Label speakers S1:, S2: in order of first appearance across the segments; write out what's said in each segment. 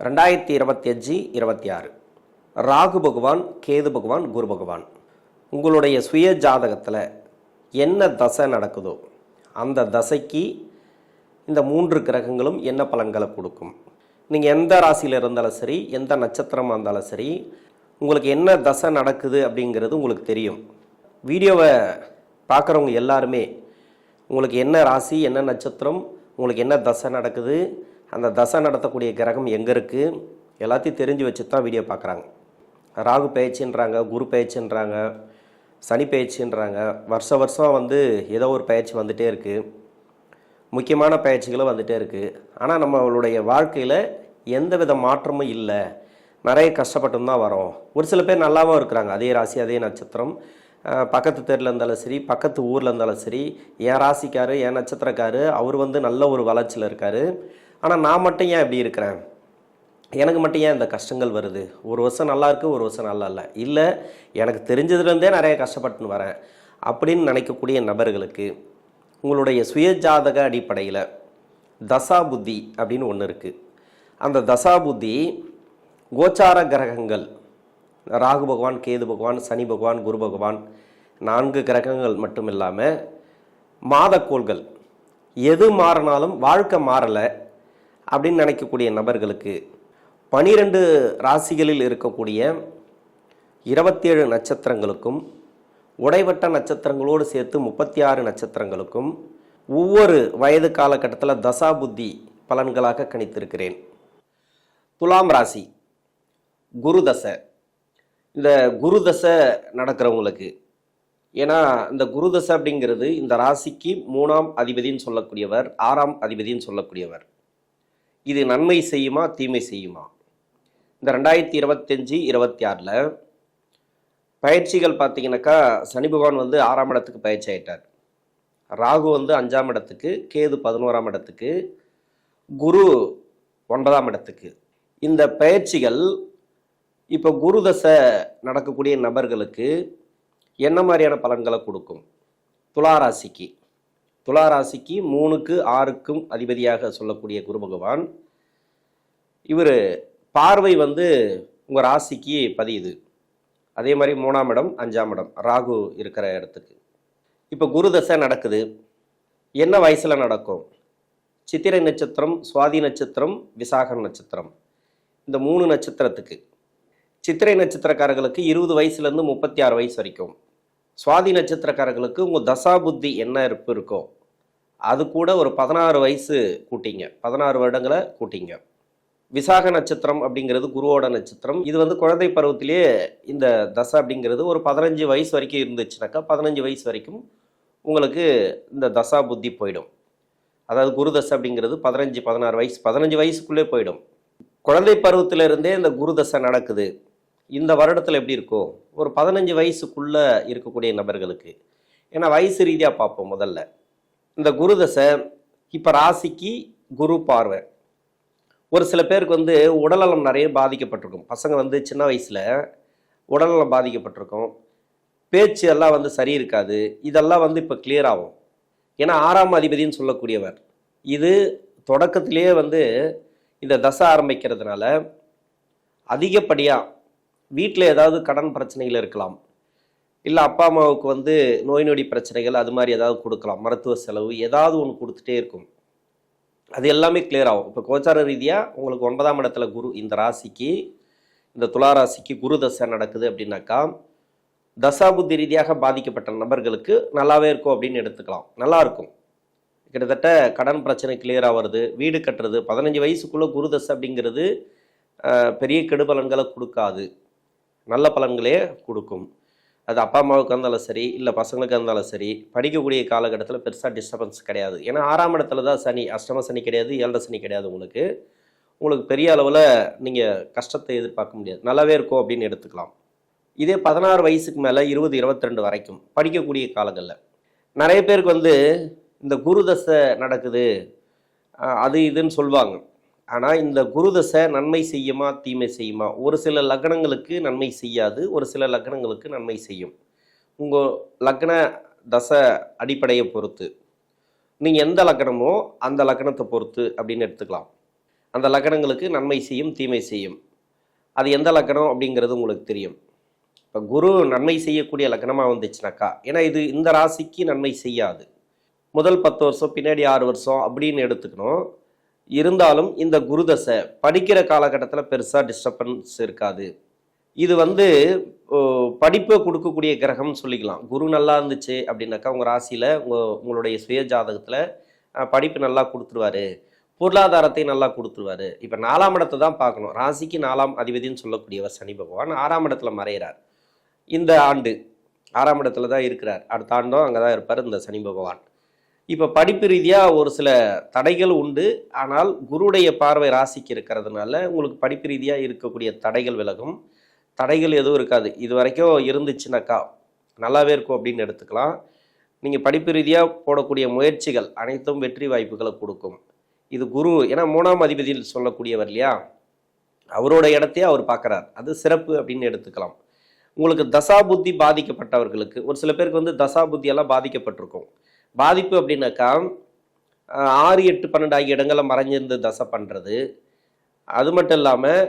S1: 2025 26 ராகு பகவான், கேது பகவான், குரு பகவான் உங்களுடைய சுய ஜாதகத்தில் என்ன தசை நடக்குதோ அந்த தசைக்கு இந்த மூன்று கிரகங்களும் என்ன பலன்களை கொடுக்கும். நீங்கள் எந்த ராசியில் இருந்தாலும் சரி, எந்த நட்சத்திரமாக இருந்தாலும் சரி, உங்களுக்கு என்ன தசை நடக்குது அப்படிங்கிறது உங்களுக்கு தெரியும். வீடியோவை பார்க்குறவங்க எல்லாருமே உங்களுக்கு என்ன ராசி, என்ன நட்சத்திரம், உங்களுக்கு என்ன தசை நடக்குது, அந்த தசை நடத்தக்கூடிய கிரகம் எங்கே இருக்குது, எல்லாத்தையும் தெரிஞ்சு வச்சு தான் வீடியோ பார்க்குறாங்க. ராகு பயிற்சின்றாங்க, குரு பயிற்சின்றாங்க, சனி பயிற்சின்றாங்க. வருஷம் ஏதோ ஒரு பயிற்சி வந்துகிட்டே இருக்குது, முக்கியமான பயிற்சிகளும் வந்துகிட்டே இருக்குது. ஆனால் நம்மளுடைய வாழ்க்கையில் எந்த வித மாற்றமும் இல்லை, நிறைய கஷ்டப்பட்டு தான் வரோம். ஒரு சில பேர் நல்லாவும் இருக்கிறாங்க, அதே ராசி அதே நட்சத்திரம், பக்கத்து தெருவில் இருந்தாலும் சரி, பக்கத்து ஊரில் இருந்தாலும் சரி, என் ராசிக்காரு என் நட்சத்திரக்காரு அவர் நல்ல ஒரு வளர்ச்சியில் இருக்கார். ஆனால் நான் மட்டும் ஏன் இப்படி இருக்கிறேன், எனக்கு மட்டும் ஏன் இந்த கஷ்டங்கள் வருது, ஒரு வருஷம் நல்லா இருக்குது ஒரு வருஷம் நல்லா இல்லை, எனக்கு தெரிஞ்சதுலேருந்தே நிறைய கஷ்டப்பட்டுன்னு வரேன் அப்படின்னு நினைக்கக்கூடிய நபர்களுக்கு உங்களுடைய சுயஜாதக அடிப்படையில் தசா புத்தி அப்படின்னு ஒன்று இருக்குது. அந்த தசா புத்தி கோச்சார கிரகங்கள் ராகு பகவான், கேது பகவான், சனி பகவான், குரு பகவான் 4 கிரகங்கள் மட்டும் இல்லாமல் மாதக்கோள்கள் எது மாறினாலும் வாழ்க்கை மாறலை அப்படின்னு நினைக்கக்கூடிய நபர்களுக்கு 12 ராசிகளில் இருக்கக்கூடிய 27 நட்சத்திரங்களுக்கும் உடைவட்ட நட்சத்திரங்களோடு சேர்த்து 36 நட்சத்திரங்களுக்கும் ஒவ்வொரு வயது காலகட்டத்தில் தசா புத்தி பலன்களாக கணித்திருக்கிறேன். துலாம் ராசி குரு தசை. இந்த குரு தசை நடக்கிறவங்களுக்கு, ஏன்னா இந்த குரு தசை அப்படிங்கிறது இந்த ராசிக்கு 3ஆம் அதிபதினு சொல்லக்கூடியவர், 6ஆம் அதிபதினு சொல்லக்கூடியவர். இது நன்மை செய்யுமா தீமை செய்யுமா? இந்த 2025 26 பயிற்சிகள் பார்த்தீங்கன்னாக்கா சனி பகவான் 6ஆம் இடத்துக்கு பயிற்சி ஆகிட்டார், ராகு 5ஆம் இடத்துக்கு, கேது 11ஆம் இடத்துக்கு, குரு 9ஆம் இடத்துக்கு. இந்த பயிற்சிகள் இப்போ குரு தசை நடக்கக்கூடிய நபர்களுக்கு என்ன மாதிரியான பலன்களை கொடுக்கும்? துளாராசிக்கு 3க்கு 6க்கும் அதிபதியாக சொல்லக்கூடிய குரு பகவான், இவர் பார்வை உங்கள் ராசிக்கு பதியுது. அதே மாதிரி 3ஆம் இடம் 5ஆம் இடம் ராகு இருக்கிற இடத்துக்கு. இப்போ குரு தசை நடக்குது. என்ன வயசில் நடக்கும்? சித்திரை நட்சத்திரம், சுவாதி நட்சத்திரம், விசாகம் நட்சத்திரம், இந்த 3 நட்சத்திரத்துக்கு. சித்திரை நட்சத்திரக்காரர்களுக்கு 20 வயசுலேருந்து 36 வயசு வரைக்கும், சுவாதி நட்சத்திரக்காரர்களுக்கு உங்கள் தசா புத்தி என்ன இருப்பு இருக்கோ அது கூட ஒரு 16 வயசு கூட்டிங்க, 16 வருடங்களை கூட்டிங்க. விசாக நட்சத்திரம் அப்படிங்கிறது குருவோட நட்சத்திரம். இது குழந்தை பருவத்திலேயே இந்த தசை அப்படிங்கிறது ஒரு 15 வயசு வரைக்கும் இருந்துச்சுனாக்கா 15 வயசு வரைக்கும் உங்களுக்கு இந்த தசா புத்தி போயிடும். அதாவது குரு தசை அப்படிங்கிறது 15 16 வயசு 15 வயசுக்குள்ளே போயிடும். குழந்தை பருவத்திலிருந்தே இந்த குரு தசை நடக்குது. இந்த வருடத்தில் எப்படி இருக்கும்? ஒரு 15 வயசுக்குள்ளே இருக்கக்கூடிய நபர்களுக்கு, ஏன்னா வயசு ரீதியாக பார்ப்போம். முதல்ல இந்த குரு தசை இப்போ ராசிக்கு குரு பார்வை. ஒரு சில பேருக்கு உடல்நலம் நிறைய பாதிக்கப்பட்டிருக்கும். பசங்க சின்ன வயசில் உடல்நலம் பாதிக்கப்பட்டிருக்கும், பேச்சு எல்லாம் சரி இருக்காது. இதெல்லாம் இப்போ கிளியர் ஆகும். ஏன்னா 6ஆம் அதிபதினு சொல்லக்கூடியவர் இது தொடக்கத்திலேயே இந்த தசை ஆரம்பிக்கிறதுனால அதிகப்படியாக வீட்டில் ஏதாவது கடன் பிரச்சனைகள் இருக்கலாம், இல்லை அப்பா அம்மாவுக்கு நோய் நொடி பிரச்சனைகள் அது மாதிரி ஏதாவது கொடுக்கலாம், மருத்துவ செலவு ஏதாவது ஒன்று கொடுத்துட்டே இருக்கும். அது எல்லாமே கிளியர் ஆகும். இப்போ கோச்சார ரீதியாக உங்களுக்கு 9ஆம் இடத்துல குரு, இந்த ராசிக்கு இந்த துலா ராசிக்கு குரு தசை நடக்குது அப்படின்னாக்கா தசாபுத்தி ரீதியாக பாதிக்கப்பட்ட நபர்களுக்கு நல்லாவே இருக்கும் அப்படின்னு எடுத்துக்கலாம். நல்லா இருக்கும். கிட்டத்தட்ட கடன் பிரச்சனை கிளியராக வருது, வீடு கட்டுறது. 15 வயசுக்குள்ளே குரு தசை அப்படிங்கிறது பெரிய கெடுபலன்களை கொடுக்காது, நல்ல பலன்களே கொடுக்கும். அது அப்பா அம்மாவுக்கு இருந்தாலும் சரி, இல்லை பசங்களுக்கு இருந்தாலும் சரி, படிக்கக்கூடிய காலகட்டத்தில் பெருசாக டிஸ்டர்பன்ஸ் கிடையாது. ஏன்னா 6ஆம் இடத்துல தான் சனி, அஷ்டம சனி கிடையாது, 7 சனி கிடையாது. உங்களுக்கு பெரிய அளவில் நீங்கள் கஷ்டத்தை எதிர்பார்க்க முடியாது, நல்லாவே இருக்கும் அப்படின்னு எடுத்துக்கலாம். இதே 16 வயசுக்கு மேலே 20 22 வரைக்கும் படிக்கக்கூடிய காலங்களில் நிறைய பேருக்கு இந்த குரு தசை நடக்குது அது இதுன்னு சொல்லுவாங்க. ஆனால் இந்த குரு தசை நன்மை செய்யுமா தீமை செய்யுமா? ஒரு சில லக்னங்களுக்கு நன்மை செய்யாது, ஒரு சில லக்னங்களுக்கு நன்மை செய்யும். உங்கள் லக்ன தசை அடிப்படையை பொறுத்து, நீங்கள் எந்த லக்னமோ அந்த லக்னத்தை பொறுத்து அப்படின்னு எடுத்துக்கலாம். அந்த லக்னங்களுக்கு நன்மை செய்யும், தீமை செய்யும். அது எந்த லக்னம் அப்படிங்கிறது உங்களுக்கு தெரியும். இப்போ குரு நன்மை செய்யக்கூடிய லக்னமாக வந்துச்சுனாக்கா, ஏன்னா இது இந்த ராசிக்கு நன்மை செய்யாது. முதல் 10 வருஷம், பின்னாடி 6 வருஷம் அப்படின்னு எடுத்துக்கணும். இருந்தாலும் இந்த குரு தசை படிக்கிற காலகட்டத்தில் பெருசாக டிஸ்டர்பன்ஸ் இருக்காது. இது படிப்பை கொடுக்கக்கூடிய கிரகம்னு சொல்லிக்கலாம். குரு நல்லா இருந்துச்சு அப்படின்னாக்கா உங்கள் ராசியில் உங்களுடைய சுய ஜாதகத்தில் படிப்பு நல்லா கொடுத்துருவாரு, பொருளாதாரத்தை நல்லா கொடுத்துருவாரு. இப்போ 4ஆம் இடத்தை தான் பார்க்கணும். ராசிக்கு 4ஆம் அதிபதினு சொல்லக்கூடியவர் சனி பகவான் 6ஆம் இடத்துல மறைகிறார். இந்த ஆண்டு 6ஆம் இடத்துல தான் இருக்கிறார். அடுத்த ஆண்டும் அங்கே தான் இருப்பார் இந்த சனி பகவான். இப்போ படிப்பு ரீதியாக ஒரு சில தடைகள் உண்டு. ஆனால் குருடைய பார்வை ராசிக்கு இருக்கிறதுனால உங்களுக்கு படிப்பு ரீதியாக இருக்கக்கூடிய தடைகள் விலகும். தடைகள் எதுவும் இருக்காது. இது வரைக்கும் இருந்துச்சுனாக்கா நல்லாவே இருக்கும் அப்படின்னு எடுத்துக்கலாம். நீங்கள் படிப்பு ரீதியாக போடக்கூடிய முயற்சிகள் அனைத்தும் வெற்றி வாய்ப்புகளை கொடுக்கும். இது குரு, ஏன்னா 3ஆம் அதிபதியில் சொல்லக்கூடியவர் இல்லையா, அவரோட இடத்தையே அவர் பார்க்குறார். அது சிறப்பு அப்படின்னு எடுத்துக்கலாம். உங்களுக்கு தசா புத்தி பாதிக்கப்பட்டவர்களுக்கு, ஒரு சில பேருக்கு தசா புத்தியெல்லாம் பாதிக்கப்பட்டிருக்கும். பாதிப்பு அப்படின்னாக்கா 6, 8, 12 ஆகிய இடங்களில் மறைஞ்சிருந்து தசை பண்ணுறது, அது மட்டும் இல்லாமல்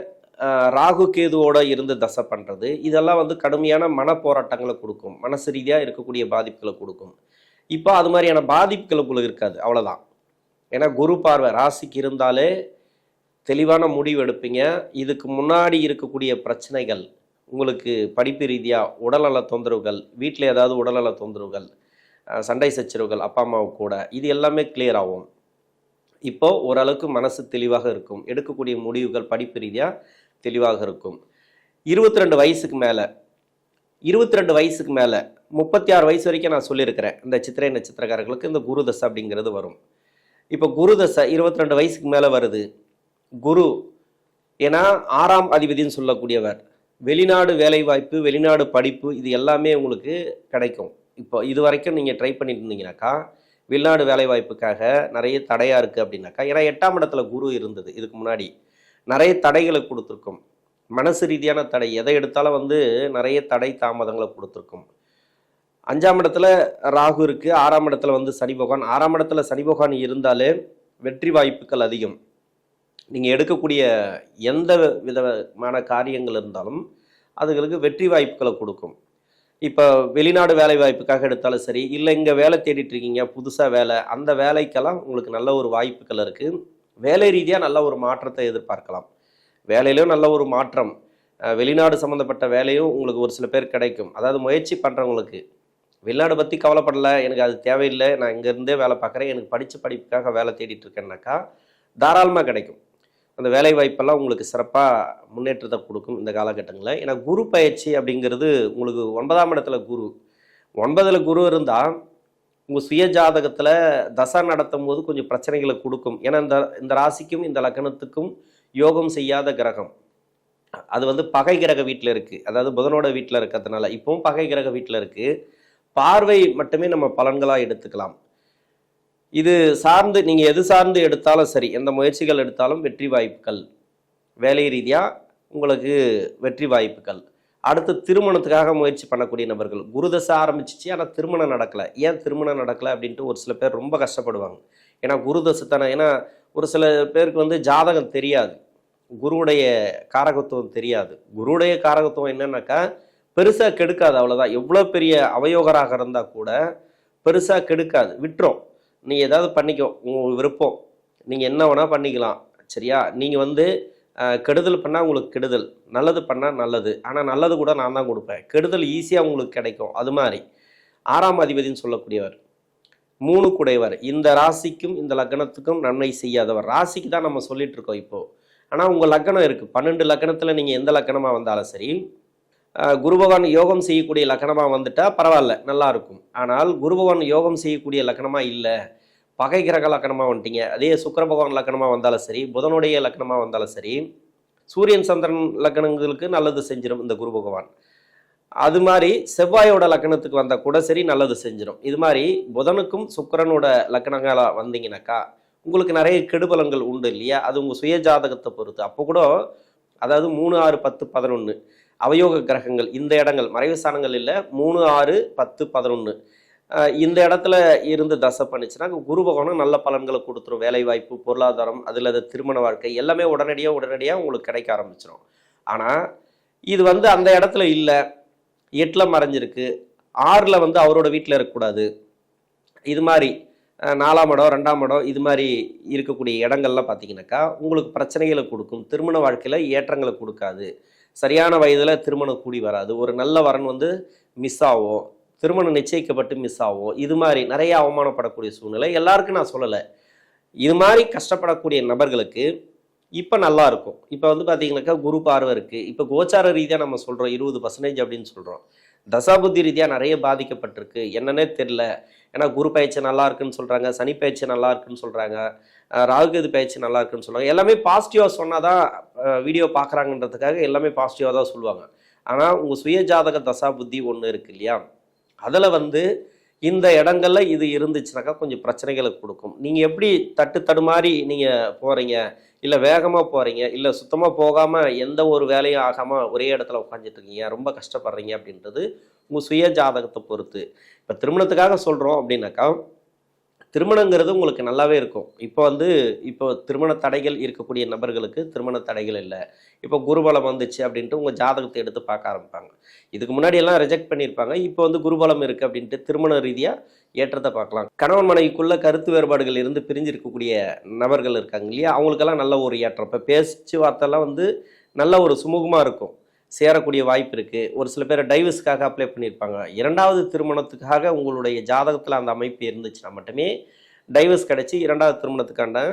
S1: ராகு கேதுவோட இருந்து தசை பண்ணுறது, இதெல்லாம் கடுமையான மன போராட்டங்களை கொடுக்கும், மனசு ரீதியாக இருக்கக்கூடிய பாதிப்புகளை கொடுக்கும். இப்போ அது மாதிரியான பாதிப்புகள் உங்களுக்கு இருக்காது, அவ்வளோதான். ஏன்னா குரு பார்வை ராசிக்கு இருந்தாலே தெளிவான முடிவு எடுப்பீங்க. இதுக்கு முன்னாடி இருக்கக்கூடிய பிரச்சனைகள், உங்களுக்கு படிப்பு ரீதியாக உடல்நல தொந்தரவுகள், வீட்டில் ஏதாவது உடல்நல தொந்தரவுகள், சண்டை சச்சரவுகள் அப்பா அம்மாவுக்கு கூட, இது எல்லாமே கிளியர் ஆகும். இப்போது ஓரளவுக்கு மனசு தெளிவாக இருக்கும். எடுக்கக்கூடிய முடிவுகள் படிப்பு ரீதியாக தெளிவாக இருக்கும். 22 வயசுக்கு மேலே 22 வயசுக்கு மேலே 36 வயசு வரைக்கும் நான் சொல்லியிருக்கிறேன், இந்த சித்திரை நட்சத்திரக்காரர்களுக்கு இந்த குரு தசை அப்படிங்கிறது வரும். இப்போ குரு தசை 22 வயசுக்கு மேலே வருது. குரு ஏன்னா 6ஆம் அதிபதினு சொல்லக்கூடியவர். வெளிநாடு வேலைவாய்ப்பு, வெளிநாடு படிப்பு, இது எல்லாமே உங்களுக்கு கிடைக்கும். இப்போ இது வரைக்கும் நீங்கள் ட்ரை பண்ணிட்டு இருந்தீங்கன்னாக்கா வெளிநாடு வேலைவாய்ப்புக்காக நிறைய தடையாக இருக்குது அப்படின்னாக்கா, ஏன்னா 8ஆம் இடத்துல குரு இருந்தது, இதுக்கு முன்னாடி நிறைய தடைகளை கொடுத்துருக்கும். மனசு ரீதியான தடை, எதை எடுத்தாலும் நிறைய தடை தாமதங்களை கொடுத்துருக்கும். 5ஆம் இடத்துல ராகு இருக்குது, 6ஆம் இடத்துல சனி பகவான். 6ஆம் இடத்துல சனி பகவான் இருந்தாலே வெற்றி வாய்ப்புகள் அதிகம். நீங்கள் எடுக்கக்கூடிய எந்த விதமான காரியங்கள் இருந்தாலும் அதுகளுக்கு வெற்றி வாய்ப்புகளை கொடுக்கும். இப்போ வெளிநாடு வேலை வாய்ப்புக்காக எடுத்தாலும் சரி, இல்லை இங்கே வேலை தேடிட்டு இருக்கீங்க புதுசாக வேலை, அந்த வேலைக்கெல்லாம் உங்களுக்கு நல்ல ஒரு வாய்ப்புகள் இருக்குது. வேலை ரீதியாக நல்ல ஒரு மாற்றத்தை எதிர்பார்க்கலாம். வேலையிலும் நல்ல ஒரு மாற்றம், வெளிநாடு சம்மந்தப்பட்ட வேலையும் உங்களுக்கு ஒரு சில பேர் கிடைக்கும். அதாவது முயற்சி பண்ணுறவங்களுக்கு வெளிநாடு பற்றி கவலைப்படலை, எனக்கு அது தேவையில்லை, நான் இங்கேருந்தே வேலை பார்க்குறேன், எனக்கு படித்த படிப்புக்காக வேலை தேடிட்டு இருக்கேன்னாக்கா தாராளமாக கிடைக்கும். அந்த வேலை வாய்ப்பெல்லாம் உங்களுக்கு சிறப்பாக முன்னேற்றத்தை கொடுக்கும் இந்த காலகட்டங்களில். ஏன்னா குரு பயிற்சி அப்படிங்கிறது உங்களுக்கு 9ஆம் இடத்துல குரு, 9ல் குரு இருந்தால் உங்கள் சுய ஜாதகத்தில் தசை நடத்தும் போது கொஞ்சம் பிரச்சனைகளை கொடுக்கும். ஏன்னா இந்த ராசிக்கும் இந்த லக்னத்துக்கும் யோகம் செய்யாத கிரகம், அது பகை கிரக வீட்டில் இருக்குது, அதாவது புதனோட வீட்டில் இருக்கிறதுனால இப்போவும் பகை கிரக வீட்டில் இருக்குது. பார்வை மட்டுமே நம்ம பலன்களாக எடுத்துக்கலாம். இது சார்ந்து நீங்கள் எது சார்ந்து எடுத்தாலும் சரி, எந்த முயற்சிகள் எடுத்தாலும் வெற்றி வாய்ப்புகள், வேலை ரீதியாக உங்களுக்கு வெற்றி வாய்ப்புகள். அடுத்து திருமணத்துக்காக முயற்சி பண்ணக்கூடிய நபர்கள், குருதசை ஆரம்பிச்சிச்சு ஆனால் திருமணம் நடக்கலை, ஏன் திருமணம் நடக்கலை அப்படின்ட்டு ஒரு சில பேர் ரொம்ப கஷ்டப்படுவாங்க. ஏன்னா குருதசை தானே. ஏன்னா ஒரு சில பேருக்கு ஜாதகம் தெரியாது, குருவுடைய காரகத்துவம் தெரியாது. குருவுடைய காரகத்துவம் என்னன்னாக்கா பெருசாக கெடுக்காது, அவ்வளோதான். எவ்வளோ பெரிய அவயோகராக இருந்தால் கூட பெருசாக கெடுக்காது, விட்டுரும். நீ ஏதாவது பண்ணிக்கோ, உங்கள் விருப்பம், நீங்கள் என்ன வேணால் பண்ணிக்கலாம், சரியா. நீங்கள் கெடுதல் பண்ணால் உங்களுக்கு கெடுதல், நல்லது பண்ணால் நல்லது. ஆனால் நல்லது கூட நான் தான் கொடுப்பேன், கெடுதல் ஈஸியாக உங்களுக்கு கிடைக்கும். அது மாதிரி 6ஆம் அதிபதினு சொல்லக்கூடியவர் 3 குடையவர், இந்த ராசிக்கும் இந்த லக்னத்துக்கும் நன்மை செய்யாதவர். ராசிக்கு தான் நம்ம சொல்லிட்டு இருக்கோம் இப்போது. ஆனால் உங்கள் லக்னம் இருக்குது, 12 லக்னத்தில் நீங்கள் எந்த லக்னமாக வந்தாலும் சரி, குரு பகவான் யோகம் செய்யக்கூடிய லக்னமாக வந்துட்டால் பரவாயில்ல, நல்லா இருக்கும். ஆனால் குரு பகவான் யோகம் செய்யக்கூடிய லக்னமாக இல்லை, பகை கிரக லக்னமாக வந்துட்டீங்க, அதே சுக்கிர பகவான் லக்னமாக வந்தாலும் சரி, புதனுடைய லக்னமாக வந்தாலும் சரி, சூரியன் சந்திரன் லக்னங்களுக்கு நல்லது செஞ்சிடும் இந்த குரு பகவான். அது மாதிரி செவ்வாயோட லக்னத்துக்கு வந்தால் கூட சரி, நல்லது செஞ்சிடும். இது மாதிரி புதனுக்கும் சுக்கிரனோட லக்னங்களாக வந்தீங்கன்னாக்கா உங்களுக்கு நிறைய கெடுபலங்கள் உண்டு இல்லையா. அது உங்கள் சுய ஜாதகத்தை பொறுத்து. அப்போ கூட அதாவது 3, 6, 10, 11 அவயோக கிரகங்கள், இந்த இடங்கள் மறைவு ஸ்தானங்கள் இல்லை, 3, 6, 10, 11 இந்த இடத்துல இருந்து தசை பண்ணுச்சுன்னா குரு பகவானும் நல்ல பலன்களை கொடுத்துரும். வேலை வாய்ப்பு, பொருளாதாரம், அதில் அது திருமண வாழ்க்கை எல்லாமே உடனடியாக உங்களுக்கு கிடைக்க ஆரம்பிச்சிடும். ஆனால் இது வந்து அந்த இடத்துல இல்லை, 8ல் மறைஞ்சிருக்கு, 6ல் வந்து அவரோட வீட்டில் இருக்கக்கூடாது. இது மாதிரி 4ஆம் இடம், 2ஆம் இடம் இது மாதிரி இருக்கக்கூடிய இடங்கள்லாம் பார்த்தீங்கன்னாக்கா உங்களுக்கு பிரச்சனைகளை கொடுக்கும். திருமண வாழ்க்கையில் ஏற்றங்களை கொடுக்காது. சரியான வயதில் திருமணம் கூடி வராது. ஒரு நல்ல வரன் வந்து மிஸ் ஆகும். திருமணம் நிச்சயிக்கப்பட்டு மிஸ் ஆகும். இது மாதிரி நிறைய அவமானப்படக்கூடிய சூழ்நிலை. எல்லாருக்கும் நான் சொல்லலை, இது மாதிரி கஷ்டப்படக்கூடிய நபர்களுக்கு இப்போ நல்லா இருக்கும். இப்போ வந்து பார்த்தீங்கன்னாக்கா குரு பார்வை இருக்குது. இப்போ கோச்சார ரீதியாக நம்ம சொல்கிறோம் 20% அப்படின்னு சொல்கிறோம். தசாபுத்தி ரீதியாக நிறைய பாதிக்கப்பட்டிருக்கு. என்னன்னே தெரில. ஏன்னா குரு பயிற்சி நல்லா இருக்குன்னு சொல்கிறாங்க, சனி பயிற்சி நல்லா இருக்குன்னு சொல்கிறாங்க, ராகுகேது பயிற்சி நல்லா இருக்குன்னு சொல்கிறாங்க. எல்லாமே பாசிட்டிவாக சொன்னால் தான் வீடியோ பார்க்குறாங்கன்றதுக்காக எல்லாமே பாசிட்டிவாக தான் சொல்லுவாங்க. ஆனால் உங்கள் சுய ஜாதக தசாபுத்தி ஒன்று இருக்குது இல்லையா, அதில் வந்து இந்த இடங்கள்ல இது இருந்துச்சுனாக்கா கொஞ்சம் பிரச்சனைகளை கொடுக்கும். நீங்கள் எப்படி தடுமாறி நீங்கள் போகிறீங்க, இல்லை வேகமாக போகிறீங்க, இல்லை சுத்தமாக போகாமல் எந்த ஒரு வேலையும் ஆகாமல் ஒரே இடத்துல உட்காந்துட்டு இருக்கீங்க, ரொம்ப கஷ்டப்படுறீங்க அப்படின்றது உங்கள் சுய ஜாதகத்தை பொறுத்து. இப்போ திருமணத்துக்காக சொல்கிறோம் அப்படின்னாக்கா, திருமணங்கிறது உங்களுக்கு நல்லாவே இருக்கும். இப்போ திருமண தடைகள் இருக்கக்கூடிய நபர்களுக்கு திருமண தடைகள் இல்லை. இப்போ குருபலம் வந்துச்சு அப்படின்ட்டு உங்கள் ஜாதகத்தை எடுத்து பார்க்க ஆரம்பிப்பாங்க. இதுக்கு முன்னாடி எல்லாம் ரிஜெக்ட் பண்ணியிருப்பாங்க. இப்போ வந்து குருபலம் இருக்குது அப்படின்ட்டு திருமண ரீதியாக ஏற்றத்தை பார்க்கலாம். கணவன் மனைவிக்குள்ள கருத்து வேறுபாடுகள் இருந்து பிரிஞ்சிருக்கக்கூடிய நபர்கள் இருக்காங்க இல்லையா, அவங்களுக்கெல்லாம் நல்ல ஒரு ஏற்றம். இப்போ பேச்சுவார்த்தைலாம் வந்து நல்ல ஒரு சுமூகமாக இருக்கும், சேரக்கூடிய வாய்ப்பு இருக்குது. ஒரு சில பேர் டைவர்ஸ்க்காக அப்ளை பண்ணியிருப்பாங்க. 2வது திருமணத்துக்காக உங்களுடைய ஜாதகத்தில் அந்த அமைப்பு இருந்துச்சுன்னா மட்டுமே டைவர்ஸ் கிடைச்சி 2வது திருமணத்துக்கான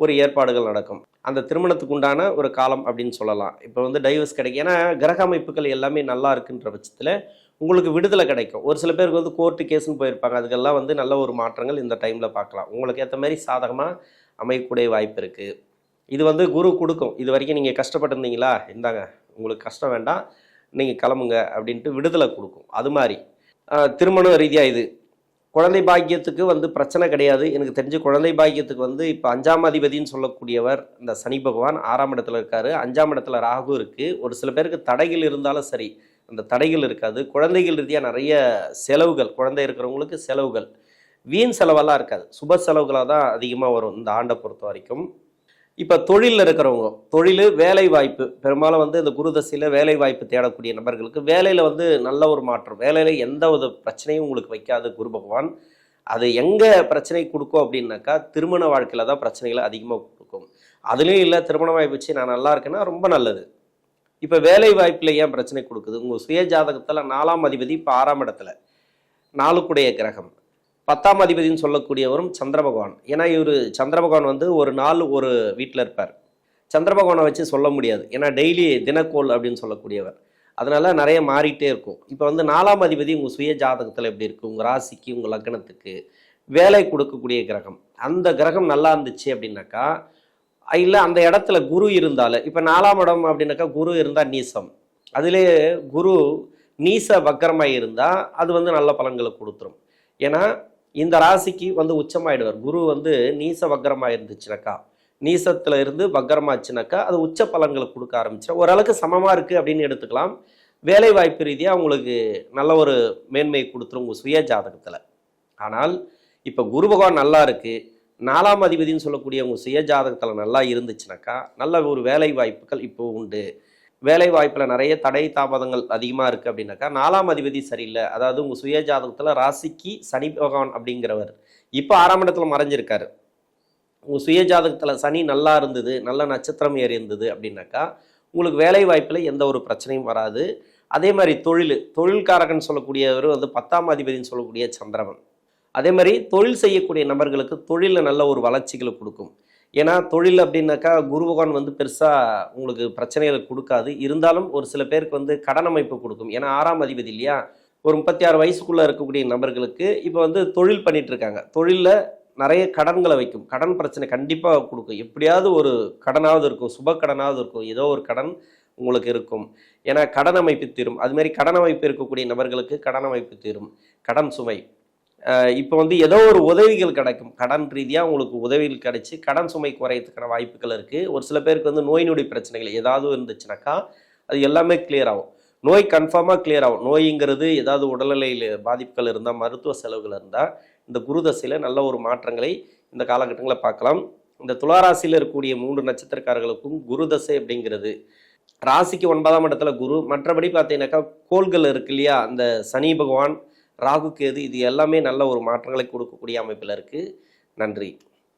S1: ஒரு ஏற்பாடுகள் நடக்கும். அந்த திருமணத்துக்கு உண்டான ஒரு காலம் அப்படின்னு சொல்லலாம். இப்போ வந்து டைவர்ஸ் கிடைக்கும். ஏன்னா கிரக அமைப்புகள் எல்லாமே நல்லா இருக்குன்ற பட்சத்தில் உங்களுக்கு விடுதலை கிடைக்கும். ஒரு சில பேருக்கு வந்து கோர்ட்டு கேஸ்ன்னு போயிருப்பாங்க. அதுக்கெல்லாம் வந்து நல்ல ஒரு மாற்றங்கள் இந்த டைமில் பார்க்கலாம். உங்களுக்கு ஏற்ற மாதிரி சாதகமாக அமையக்கூடிய வாய்ப்பு இருக்குது. இது வந்து குரு கொடுக்கும். இது வரைக்கும் நீங்கள் கஷ்டப்பட்டுருந்தீங்களா, இந்தாங்க உங்களுக்கு கஷ்டம் வேண்டாம், நீங்கள் கிளம்புங்க அப்படின்ட்டு விடுதலை கொடுக்கும். அது மாதிரி திருமண ரீதியாக இது குழந்தை பாக்கியத்துக்கு வந்து பிரச்சனை கிடையாது. எனக்கு தெரிஞ்சு குழந்தை பாக்கியத்துக்கு வந்து இப்போ 5ஆம் அதிபதினு சொல்லக்கூடியவர் இந்த சனி பகவான் 6ஆம் இடத்துல இருக்காரு, 5ஆம் இடத்துல ராகு இருக்குது. ஒரு சில பேருக்கு தடைகள் இருந்தாலும் சரி, அந்த தடைகள் இருக்காது. குழந்தைகள் ரீதியாக நிறைய செலவுகள், குழந்தை இருக்கிறவங்களுக்கு செலவுகள், வீண் செலவெல்லாம் இருக்காது. சுப செலவுகளாக தான் அதிகமாக வரும் இந்த ஆண்டை பொறுத்த வரைக்கும். இப்போ தொழிலில் இருக்கிறவங்க, தொழில் வேலை வாய்ப்பு, பெரும்பாலும் வந்து இந்த குருதசையில் வேலை வாய்ப்பு தேடக்கூடிய நபர்களுக்கு வேலையில் வந்து நல்ல ஒரு மாற்றம். வேலையில் எந்த ஒரு பிரச்சனையும் உங்களுக்கு வைக்காது குரு பகவான். அது எங்கே பிரச்சனை கொடுக்கும் அப்படின்னாக்கா திருமண வாழ்க்கையில் தான் பிரச்சனைகளை அதிகமாக கொடுக்கும். அதுலேயும் இல்லை திருமண வாய்ப்பு வச்சு நான் நல்லா இருக்கேன்னா ரொம்ப நல்லது. இப்போ வேலை வாய்ப்பில் ஏன் பிரச்சனை கொடுக்குது, உங்கள் சுய ஜாதகத்தில் 4ஆம் அதிபதி இப்போ 6ஆம் இடத்துல, 4க்குடைய கிரகம், 10ஆம் அதிபதினு சொல்லக்கூடியவரும் சந்திர பகவான். ஏன்னா இவர் சந்திர பகவான் வந்து ஒரு நாள் ஒரு வீட்டில் இருப்பார். சந்திர பகவானை வச்சு சொல்ல முடியாது, ஏன்னா டெய்லி தினக்கோள் அப்படின்னு சொல்லக்கூடியவர். அதனால நிறைய மாறிட்டே இருக்கும். இப்போ வந்து 4ஆம் அதிபதி உங்கள் சுய ஜாதகத்தில் எப்படி இருக்குது, உங்கள் ராசிக்கு உங்கள் லக்னத்துக்கு வேலை கொடுக்கக்கூடிய கிரகம். அந்த கிரகம் நல்லா இருந்துச்சு அப்படின்னாக்கா, இல்லை அந்த இடத்துல குரு இருந்தாலும், இப்போ 4ஆம் இடம் அப்படின்னாக்கா குரு இருந்தால் நீசம், அதிலே குரு நீச வக்கரமாக இருந்தால் அது வந்து நல்ல பலன்களை கொடுத்துரும். ஏன்னா இந்த ராசிக்கு வந்து உச்சமாயிடுவார். குரு வந்து நீச வக்கரமாக இருந்துச்சுனாக்கா, நீசத்தில் இருந்து வக்கரமாச்சுனாக்கா அது உச்ச பலன்களை கொடுக்க ஆரம்பிச்சிடும். ஓரளவுக்கு சமமாக இருக்குது அப்படின்னு எடுத்துக்கலாம். வேலை வாய்ப்பு ரீதியாக உங்களுக்கு நல்ல ஒரு மேன்மையை கொடுத்துரும் உங்கள் சுய ஜாதகத்தில். ஆனால் இப்போ குரு பகவான் நல்லா இருக்குது, 4ஆம் அதிபதினு சொல்லக்கூடிய உங்கள் சுய ஜாதகத்தில் நல்லா இருந்துச்சுனாக்கா நல்ல ஒரு வேலை வாய்ப்புகள் இப்போ உண்டு. வேலை வாய்ப்பில் நிறைய தடை தாமதங்கள் அதிகமாக இருக்குது அப்படின்னாக்கா 4ஆம் அதிபதி சரியில்லை. அதாவது உங்கள் சுய ஜாதகத்தில் ராசிக்கு சனி பகவான் அப்படிங்கிறவர் இப்போ 6ஆம் இடத்துல மறைஞ்சிருக்காரு. உங்கள் சுய ஜாதகத்தில் சனி நல்லா இருந்தது, நல்ல நட்சத்திரம் ஏறி இருந்தது அப்படின்னாக்கா உங்களுக்கு வேலை வாய்ப்பில் எந்த ஒரு பிரச்சனையும் வராது. அதே மாதிரி தொழில்காரகன் சொல்லக்கூடியவர் வந்து 10ஆம் அதிபதினு சொல்லக்கூடிய சந்திரவன். அதே மாதிரி தொழில் செய்யக்கூடிய நபர்களுக்கு தொழிலில் நல்ல ஒரு வளர்ச்சிகளை கொடுக்கும். ஏன்னா தொழில் அப்படின்னாக்கா குரு பகவான் வந்து பெருசாக உங்களுக்கு பிரச்சனைகளை கொடுக்காது. இருந்தாலும் ஒரு சில பேருக்கு வந்து கடன் அமைப்பு கொடுக்கும். ஏன்னா 6ஆம் அதிபதி இல்லையா, ஒரு 36 வயசுக்குள்ளே இருக்கக்கூடிய நபர்களுக்கு இப்போ வந்து தொழில் பண்ணிட்டு இருக்காங்க, தொழிலில் நிறைய கடன்களை வைக்கும். கடன் பிரச்சனை கண்டிப்பாக கொடுக்கும். எப்படியாவது ஒரு கடனாவது இருக்கும், சுப கடனாவது இருக்கும், ஏதோ ஒரு கடன் உங்களுக்கு இருக்கும். ஏன்னா கடன் அமைப்பு தீரும். அதுமாரி கடன் அமைப்பு இருக்கக்கூடிய நபர்களுக்கு கடன் அமைப்பு தீரும். கடன் சுமை இப்போ வந்து ஏதோ ஒரு உதவிகள் கிடைக்கும். கடன் ரீதியாக உங்களுக்கு உதவிகள் கிடைச்சி கடன் சுமை குறையத்துக்கான வாய்ப்புகள் இருக்குது. ஒரு சில பேருக்கு வந்து நோய் நொடி பிரச்சனைகள் ஏதாவது இருந்துச்சுனாக்கா அது எல்லாமே கிளியர் ஆகும். நோய் கன்ஃபார்மாக கிளியர் ஆகும். நோய்ங்கிறது ஏதாவது உடல்நிலையில் பாதிப்புகள் இருந்தால், மருத்துவ செலவுகள் இருந்தால், இந்த குரு தசையில் நல்ல ஒரு மாற்றங்களை இந்த காலகட்டங்களில் பார்க்கலாம். இந்த துளாராசியில் இருக்கக்கூடிய 3 நட்சத்திரக்காரர்களுக்கும் குரு தசை அப்படிங்கிறது ராசிக்கு 9ஆம் இடத்துல குரு. மற்றபடி பார்த்தீங்கன்னாக்கா கோள்கள் இருக்கு இல்லையா, அந்த சனி பகவான், ராகு கேது, இது எல்லாமே நல்ல ஒரு மாற்றங்களை கொடுக்கக்கூடிய அமைப்பில் இருக்குது. நன்றி.